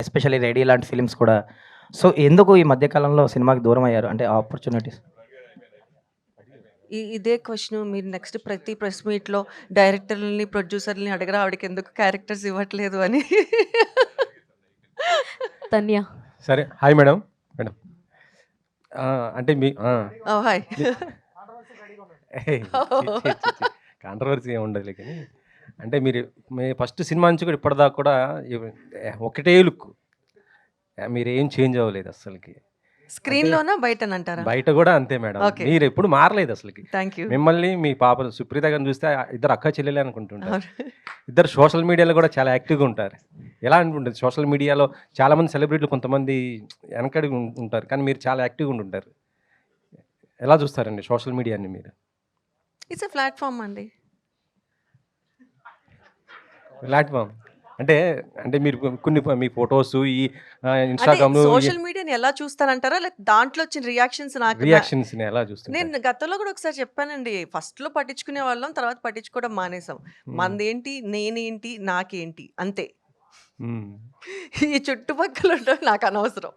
Especially 'radio' లాంటి films కూడా. So, ఎందుకు ఈ మధ్య కాలంలో సినిమాకి దూరమయ్యారు? అంటే ఆపర్చునిటీస్. ఇదే క్వెషను మీరు నెక్స్ట్ ప్రతి ప్రెస్ మీట్‌లో డైరెక్టర్‌లని, ప్రొడ్యూసర్‌లని అడగరా ఆవిడకెందుకు క్యారెక్టర్స్ ఇవ్వట్లేదు అని. తన్య. సరే. Hi madam. మేడం. అంటే ఓహ్! హాయ్. కాంట్రవర్సీ ఏమి ఉండదులే కానీ, అంటే మీరు మీ ఫస్ట్ సినిమా నుంచి కూడా ఇప్పటిదాకా కూడా ఒకటే లుక్. మీరేం చేంజ్ అవ్వలేదు అస్సలకి. స్క్రీన్‌లోనా బయటనంటారా? బయట కూడా అంతే మేడం. ఓకే. మీరు ఎప్పుడు మారలేదు అసలకి. Thank you. మిమ్మల్ని మీ పాప సుప్రీత గారిని చూస్తే ఇద్దరు అక్క చెల్లెలే అనుకుంటుంటారు. అవును. ఇద్దరు సోషల్ మీడియాలో కూడా చాలా యాక్టివ్గా ఉంటారు. ఎలా అనుకుంటుంది సోషల్ మీడియాలో చాలామంది సెలబ్రిటీలు కొంతమంది వెనకడిగి ఉంటారు, కానీ మీరు చాలా యాక్టివ్గా ఉంటుంటారు. ఎలా చూస్తారండి సోషల్ మీడియాని మీరు? ఇట్స్ ఎ ప్లాట్‌ఫార్మ్ అండి. ప్లాట్ఫామ్ అంటే అంటే మీరు కొన్ని మీ ఫొటోస్ ఈ అంటే ఇన్స్టాగ్రామ్లో సోషల్ మీడియాని ఎలా చూస్తారంటారా? లేకపోతే దాంట్లో వచ్చిన రియాక్షన్స్ నాకు రియాక్షన్స్ని ఎలా చూస్తుంటారు? నేను గతంలో కూడా ఒకసారి చెప్పానండి. ఫస్ట్‌లో పట్టించుకునే వాళ్ళం. తర్వాత పట్టించుకోవడం మానేసాం. మనదేంటి, నేనేంటి, నాకేంటి అంతే. మ్మ్. ఈ చుట్టుపక్కల ఉండడం నాకు అనవసరం.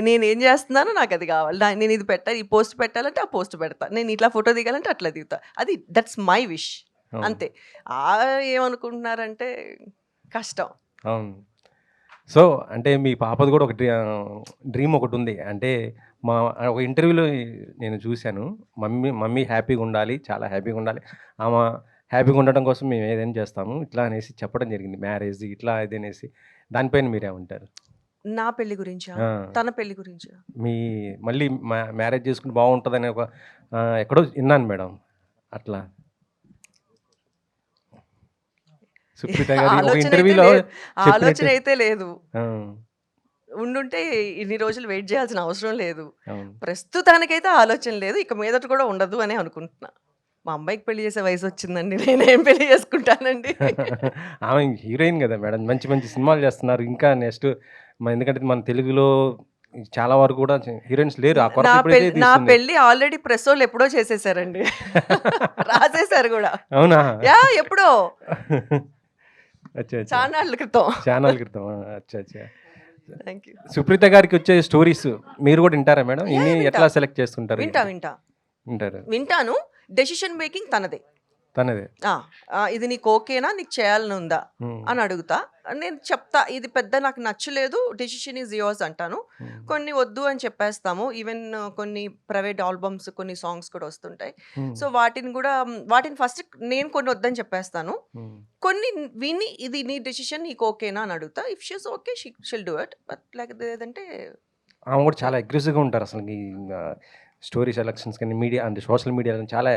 నేనేం చేస్తున్నానో నాకు అది కావాలి. నేను ఇది పెట్టాలి, ఈ పోస్ట్ పెట్టాలంటే ఆ పోస్ట్ పెడతా. నేను ఇట్లా ఫోటో దిగాలంటే అట్లా దిగుతా. అది దట్స్ మై విష్ అవును. అంతే. ఏమనుకుంటున్నారంటే కష్టం. అవును. సో అంటే మీ పాపది కూడా ఒక డ్రీమ్ ఒకటి ఉంది. అంటే మా ఒక ఇంటర్వ్యూలో నేను చూశాను. మమ్మీ హ్యాపీగా ఉండాలి, చాలా హ్యాపీగా ఉండాలి, ఆమె హ్యాపీగా ఉండటం కోసం మేము ఏదైనా చేస్తాము ఇట్లా అనేసి చెప్పడం జరిగింది. మ్యారేజ్ ఇట్లా ఇది అనేసి. దానిపైన మీరేమంటారు? నా పెళ్లి గురించా? ఆ, తన పెళ్లి గురించా? మీ మళ్ళీ మ్యారేజ్ చేసుకుంటే బాగుంటుందని ఒక ఎక్కడో విన్నాను మేడం. అట్లా సుప్రీత గారి ఒక ఆలోచన అయితే ఇంటర్వ్యూలో లేదు. ఆలోచన చెప్పినట్టు. అయితే లేదు. ఆ, ఉండుంటే ఇన్ని రోజులు వెయిట్ చేయాల్సిన అవసరం లేదు. అవును. ప్రస్తుతానికైతే ఆలోచన లేదు. ఇక మీదట కూడా ఉండదు అని అనుకుంటున్నా. మా అమ్మాయికి పెళ్లి చేసే వయసు వచ్చిందండి. నేనేం పెళ్లి చేసుకుంటానండి. ఆమె హీరోయిన్ కదా మేడం, మంచి మంచి సినిమాలు చేస్తున్నారు. ఇంకా నెక్స్ట్ ఎందుకంటే మన తెలుగులో చాలా వరకు కూడా హీరోయిన్స్ లేరు. ఆ కొరత నా ఇప్పుడైతే పెళ్లి నా తీస్తుంది. పెళ్లి ఆల్రెడీ ప్రెస్ వాళ్ళు ఎప్పుడో చేసేసారండి. రాసేసారు కూడా. అవునా? ఎప్పుడో అచ్చా అచ్చా. చానాళ్ళ క్రితం. ఛానల్ క్రితం. అచ్చా అచ్చా. Thank you. సుప్రీత గారికి వచ్చే స్టోరీస్ మీరు కూడా వింటారా మేడం? ఇన్ని వింటా. ఎట్లా సెలెక్ట్ చేస్తుంటారు? వింటాను. వింటారు. డెసిషన్ మేకింగ్ తనదే. తనదే. ఇది నీకు ఓకేనా, నీకు చేయాలని ఉందా అని అడుగుతా. నేను చెప్తా ఇది పెద్ద నాకు నచ్చలేదు, డెసిషన్ ఈజ్ యువర్స్ అంటాను. కొన్ని వద్దు అని చెప్పేస్తాము. ఈవెన్ కొన్ని ప్రైవేట్ ఆల్బమ్స్, కొన్ని సాంగ్స్ కూడా వస్తుంటాయి. సో వాటిని ఫస్ట్ నేను కొన్ని వద్దని చెప్పేస్తాను. కొన్ని విని ఇది నీ డెసిషన్, నీకు ఓకేనా అని అడుగుతా. If she's okay షిల్ do it. But లేదంటే ఆమె కూడా చాలా అగ్రెసివ్గా ఉంటారు అసలు. ఈ స్టోరీ సెలక్షన్స్ కానీ మీడియా అంటే సోషల్ మీడియాలో చాలా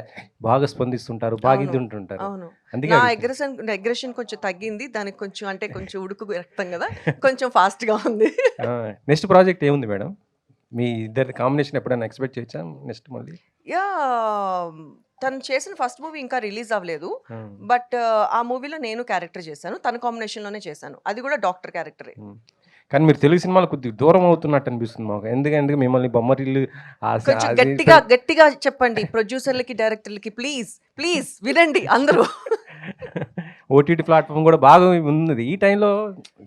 బాగా స్పందిస్తుంటారు, బాగా ఇది ఉంటుంటారు. అవును. అందుకే నా అడుగుతున్నా. అగ్రెషన్ కొంచెం తగ్గింది. దానికి కొంచెం ఉడుకు రక్తం కదా, కొంచెం ఫాస్ట్గా ఉంది. నెక్స్ట్ ప్రాజెక్ట్ ఏముంది మేడం? మీ ఇద్దరి కాంబినేషన్ ఎప్పుడైనా ఎక్స్పెక్ట్ చేయొచ్చా నెక్స్ట్ మళ్ళీ? తను చేసిన ఫస్ట్ మూవీ ఇంకా రిలీజ్ అవ్వలేదు. బట్ ఆ మూవీలో నేను క్యారెక్టర్ చేశాను. తన కాంబినేషన్లోనే చేశాను. అది కూడా డాక్టర్ క్యారెక్టరే. కానీ మీరు తెలుగు సినిమాలు కొద్దిగా దూరం అవుతున్నట్టు అనిపిస్తుంది మాకు. ఎందుకంటే మిమ్మల్ని బొమ్మరిల్లు కొంచెం గట్టిగా చెప్పండి ప్రొడ్యూసర్లకి, డైరెక్టర్లకి. ప్లీజ్ వినండి అందరూ. ఓటీటీ ప్లాట్ఫామ్ కూడా బాగా ఉన్నది ఈ టైంలో.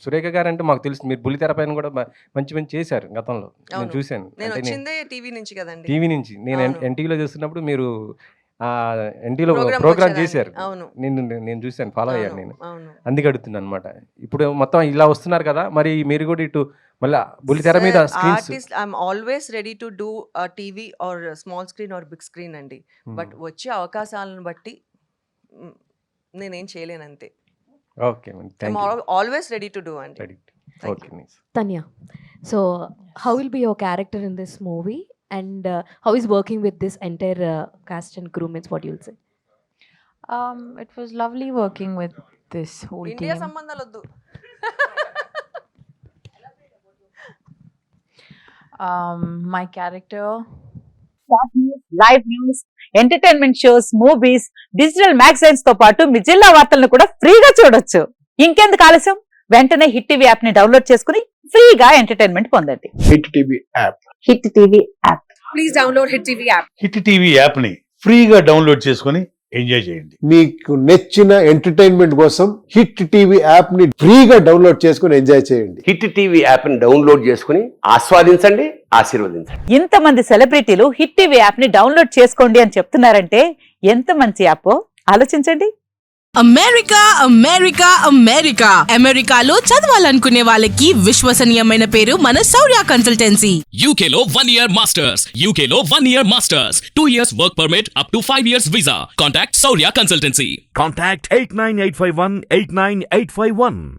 సురేఖ గారు అంటే మాకు తెలుసు, మీరు బుల్లితెర పైన కూడా మంచి చేశారు గతంలో. నేను చూశాను. నేను వచ్చిందే టీవీ నుంచి కదండి. టీవీ నుంచి నేను అవును. ఎన్టీవీలో చూస్తున్నప్పుడు మీరు ఎన్టీలో Program ప్రోగ్రామ్ వచ్చేదాన్ని. చేశారు. అవును. నేను చూశాను, ఫాలో అయ్యాను నేను. అవును. అందుకే అడుగుతున్నాను అనమాట. ఇప్పుడు మొత్తం ఇలా వస్తున్నారు కదా, మరి మీరు కూడా ఇటు మళ్ళీ బుల్లితెర మీద screens. Artist I'm always ready to do TV or small screen or big screen అండి. బట్ వచ్చే అవకాశాలను బట్టి నేనేం చేయలేను అంతే. Okay I'm always ready to do అండి. Okay. Tanya. So, how will be your character in this movie, and how is working with this entire cast and crew? Means what you'll say? It was lovely working with this whole India team. సంబంధాలు వద్దు. My character, short news, live news, entertainment shows, movies, digital magazines తో పాటు మీ జిల్లా వార్తలను కూడా ఫ్రీగా చూడొచ్చు. ఇంకెందుకు ఆలస్యం? వెంటనే హిట్ టీవీ యాప్ ని డౌన్లోడ్ చేసుకుని ఫ్రీగా ఎంటర్టైన్మెంట్ పొందండి. Hit TV app. Hit TV app. Please download hit TV app. Hit TV యాప్ని ఫ్రీగా డౌన్లోడ్ చేసుకొని ఎంజాయ్ చేయండి. మీకు నచ్చిన ఎంటర్టైన్మెంట్ కోసం హిట్ టీవీ యాప్ ని ఫ్రీగా డౌన్లోడ్ చేసుకుని ఎంజాయ్ చేయండి. హిట్ టీవీ యాప్ని డౌన్లోడ్ చేసుకుని ఆస్వాదించండి, ఆశీర్వదించండి. ఇంతమంది సెలబ్రిటీలు హిట్ టీవీ యాప్ ని డౌన్లోడ్ చేసుకోండి అని చెప్తున్నారంటే ఎంత మంచి యాప్ ఆలోచించండి. అమెరికా అమెరికా అమెరికా అమెరికాలో చదవాలనుకునే వాళ్ళకి విశ్వసనీయమైన పేరు మన శౌర్య కన్సల్టెన్సీ. UK లో 1 year masters, UK లో 1 year masters, 2 years work permit up to 5 years visa. Contact Saurya Consultancy. Contact 89851 89851.